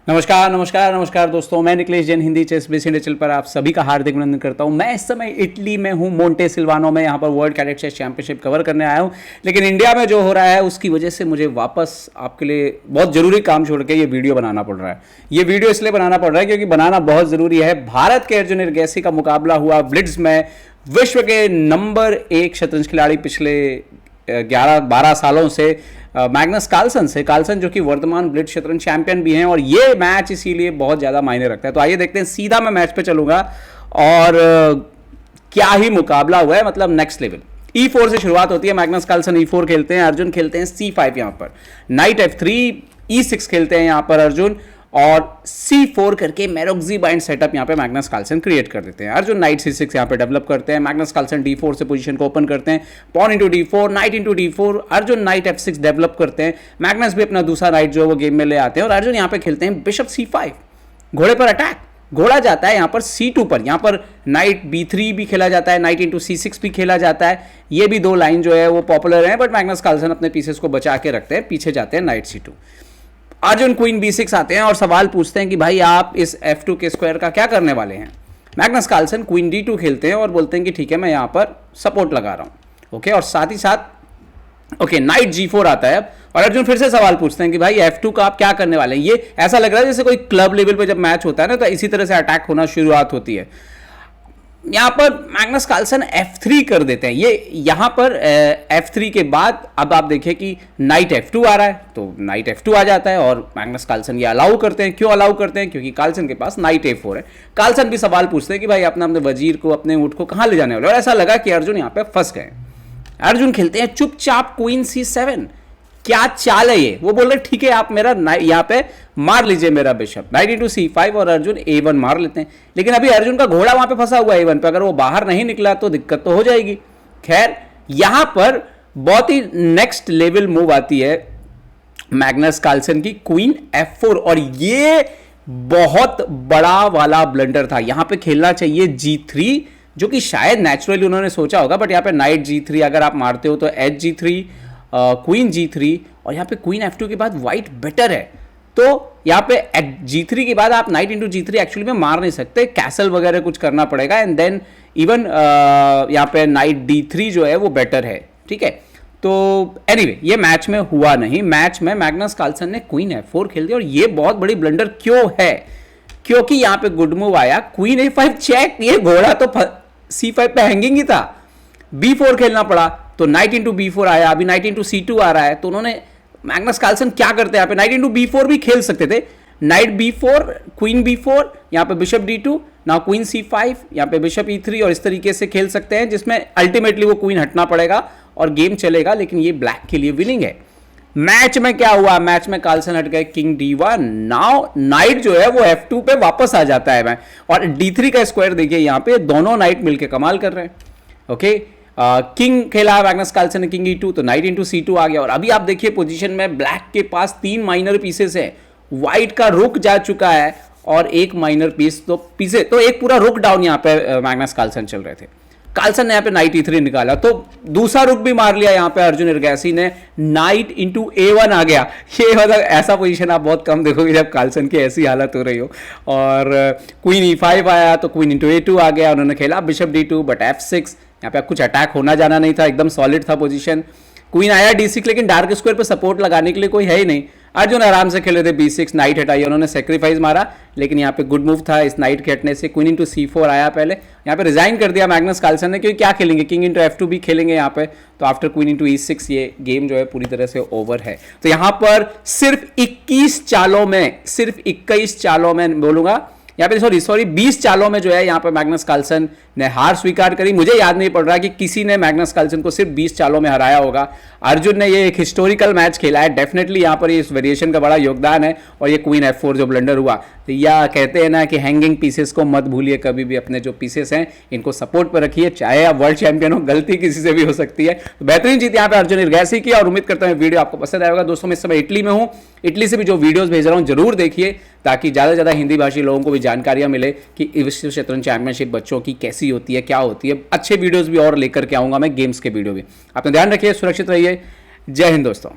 नमस्कार नमस्कार नमस्कार दोस्तों, मैं Nikhilesh Jain Hindi ChessBase India channel पर आप सभी का हार्दिक अभिनंदन करता हूं। मैं इस समय इटली में हूं, मोंटे सिल्वानो में। यहां पर world cadet chess championship cover करने आया हूं, लेकिन इंडिया में जो हो रहा है उसकी वजह से मुझे वापस आपके लिए बहुत ज़रूरी काम छोड़ के ये वीडियो बनाना पड़ रहा है। ये वीडियो इसलिए बनाना पड़ रहा है क्योंकि बनाना बहुत ज़रूरी है। भारत के अर्जुन एरगैसी का मुकाबला हुआ ब्लिट्ज में विश्व के नंबर 1 शतरंज खिलाड़ी पिछले 11-12 सालों से मैग्नस कार्लसन से। कार्लसन जो कि वर्तमान ब्लिट्ज शतरंज चैंपियन भी हैं, और ये मैच इसीलिए बहुत ज़्यादा मायने रखता है। तो आइए देखते हैं, सीधा मैं मैच पे चलूंगा और क्या ही मुकाबला हुआ है, मतलब नेक्स्ट लेवल। E4 से शुरुआत होती है। मैग्नस कार्लसन E4 खेलते हैं, अर्जुन खेलते हैं C5 यहाँ पर, नाइट F3, E6 खेलते हैं यहाँ पर अर्जुन, और C4 करके मैरोक्जी बाइंड सेटअप यहाँ पे मैग्नस कार्लसन क्रिएट कर देते हैं। अर्जुन नाइट C6 यहाँ पे डेवलप करते हैं। मैग्नस कार्लसन D4 से पोजीशन को ओपन करते हैं, pawn into D4, knight into D4, Arjun knight F6 develop करते हैं। मैग्नस भी अपना दूसरा नाइट जो है वो गेम में ले आते हैं, और अर्जुन यहाँ पे खेलते हैं बिशप C5, घोड़े पर अटैक। घोड़ा जाता है यहाँ पर C2 पर, यहाँ पर नाइट B3 भी खेला जाता है, नाइट इंटू C6 भी खेला जाता है। ये भी दो लाइन जो है वो पॉपुलर है, बट मैग्नस कार्लसन अपने पीसेस को बचा के रखते हैं, पीछे जाते हैं night C2। Arjun queen B6 आते हैं और सवाल पूछते हैं कि भाई आप इस F2 के स्क्वायर का क्या करने वाले हैं। मैग्नस कार्लसन क्वीन D2 खेलते हैं और बोलते हैं कि ठीक है, मैं यहाँ पर सपोर्ट लगा रहा हूँ। ओके, और साथ ही साथ नाइट G4 आता है अब, और अर्जुन फिर से सवाल पूछते हैं कि भाई F2 का आप क्या करने वाले हैं। ये ऐसा लग रहा है जैसे कोई क्लब लेवल पे जब मैच होता है ना, तो इसी तरह से अटैक होना शुरुआत होती है। यहाँ पर मैग्नस कार्लसन F3 कर देते हैं। ये यहाँ पर F3 के बाद अब आप देखिए कि नाइट F2 आ रहा है, तो नाइट F2 आ जाता है, और मैग्नस कार्लसन ये अलाउ करते हैं। क्यों अलाउ करते हैं? क्योंकि कार्लसन के पास नाइट A4 है। कार्लसन भी सवाल पूछते हैं कि भाई अपने वजीर को, अपने ऊँट को कहाँ ले जाने वाले, और ऐसा लगा कि अर्जुन यहाँ पे फंस गए। अर्जुन खेलते हैं चुपचाप क्वीन C7। क्या चाल है ये? वो बोल रहे ठीक है, आप मेरा यहाँ पे मार लीजिए मेरा बिशप, नाइट इंटू C5, और अर्जुन A1 मार लेते हैं। लेकिन अभी अर्जुन का घोड़ा वहां पे फंसा हुआ है A1 पे, अगर वो बाहर नहीं निकला तो दिक्कत तो हो जाएगी। खैर, यहां पर बहुत ही नेक्स्ट लेवल मूव आती है मैग्नस कार्लसन की, क्वीन F4, और ये बहुत बड़ा वाला ब्लंडर था। यहां पे खेलना चाहिए G3, जो कि शायद नेचुरली उन्होंने सोचा होगा, बट यहाँ पे नाइट G3 अगर आप मारते हो तो H-G3, क्वीन G3, और यहाँ पे क्वीन F2 के बाद व्हाइट बेटर है। तो यहाँ पे G3 के बाद आप नाइट इंटू G3 एक्चुअली में मार नहीं सकते, कैसल वगैरह कुछ करना पड़ेगा, एंड देन इवन यहाँ पे नाइट D3 जो है वो बेटर है। ठीक है, तो एनीवे ये मैच में हुआ नहीं। मैच में मैग्नस कार्लसन ने क्वीन F4 खेल दिया, और ये बहुत बड़ी ब्लंडर क्यों है? क्योंकि यहाँ पे गुड मूव आया, क्वीन A5 चेक। ये घोड़ा तो C5 पे हैंगिंग ही था, B4 खेलना पड़ा, तो नाइट इंटू B4 आया। अभी नाइट इंटू C2 आ रहा है, तो उन्होंने मैग्नस कार्लसन क्या करते हैं यहाँ पे, नाइट इंटू B4 भी खेल सकते थे। नाइट B4, क्वीन B4, यहाँ पे बिशप D2, ना क्वीन C5, यहाँ पे बिशप E3, और इस तरीके से खेल सकते हैं, जिसमें अल्टीमेटली वो क्वीन हटना पड़ेगा और गेम चलेगा, लेकिन ये ब्लैक के लिए विनिंग है। मैच में क्या हुआ? मैच में कार्लसन हट गए किंग D1। नाउ नाइट जो है वो F2 पे वापस आ जाता है, और D3 का स्क्वायर देखिए, यहाँ पे दोनों नाइट मिलकर कमाल कर रहे हैं। ओके, किंग खेला मैग्नस कार्लसन ने, किंग E2, तो नाइट इंटू C2 आ गया। और अभी आप देखिए पोजीशन में ब्लैक के पास 3 माइनर पीसेस है, व्हाइट का रुक जा चुका है, और एक माइनर पीस, तो एक पूरा रुक डाउन यहाँ पे मैग्नस कार्लसन चल रहे थे। कार्लसन ने यहाँ पे नाइट E3 निकाला, तो दूसरा रुक भी मार लिया यहाँ पे अर्जुन एरगैसी ने, नाइट इंटू A1 आ गया। ये मतलब ऐसा पोजीशन आप बहुत कम देखोगे जब कार्लसन की ऐसी हालत हो रही हो। और क्वीन E5 आया, तो क्वीन इंटू A2 आ गया। उन्होंने खेला बिशप D2, बट F6, यहाँ पे कुछ अटैक होना जाना नहीं था, एकदम सॉलिड था पोजीशन। क्वीन आया D6, लेकिन डार्क स्क्वायर पे सपोर्ट लगाने के लिए कोई है ही नहीं। अर्जुन आराम से खेले थे B6, नाइट हटाई, उन्होंने सेक्रीफाइस मारा, लेकिन यहाँ पे गुड मूव था इस नाइट के हटने से। क्वीन इंटू C4 आया, पहले यहाँ पे रिजाइन कर दिया मैग्नस कार्लसन ने, क्योंकि क्या खेलेंगे, किंग इंटू F2 भी खेलेंगे यहाँ पे, तो आफ्टर क्वीन इंटू E6 ये गेम जो है पूरी तरह से ओवर है। तो यहाँ पर सिर्फ 21 चालों में, सिर्फ 21 चालों में बोलूंगा, यहाँ पे सॉरी 20 चालों में जो है यहाँ पे मैग्नस कार्लसन ने हार स्वीकार करी। मुझे याद नहीं पड़ रहा कि किसी ने मैग्नस कार्लसन को सिर्फ 20 चालों में हराया होगा। अर्जुन ने ये एक हिस्टोरिकल मैच खेला है, डेफिनेटली यहाँ पर इस वेरिएशन का बड़ा योगदान है। और ये क्वीन F4 जो ब्लंडर हुआ, तो या कहते हैं ना कि हैंगिंग पीसेस को मत भूलिए कभी भी, अपने जो पीसेस हैं इनको सपोर्ट पर रखिए, चाहे आप वर्ल्ड चैंपियन हो, गलती किसी से भी हो सकती है। तो बेहतरीन जीत यहाँ पे अर्जुन एरगैसी की, और उम्मीद करता हूँ वीडियो आपको पसंद आएगा। दोस्तों मैं इस समय इटली में हूँ, इटली से भी जो वीडियोस भेज रहा हूँ जरूर देखिए, ताकि ज़्यादा से ज़्यादा हिंदी भाषी लोगों को भी जानकारियाँ मिले कि विश्व शतरंज चैंपियनशिप बच्चों की कैसी होती है, क्या होती है। अच्छे वीडियोस भी और लेकर के आऊँगा मैं, गेम्स के वीडियो भी। अपना ध्यान रखिए, सुरक्षित रहिए। जय हिंद दोस्तों।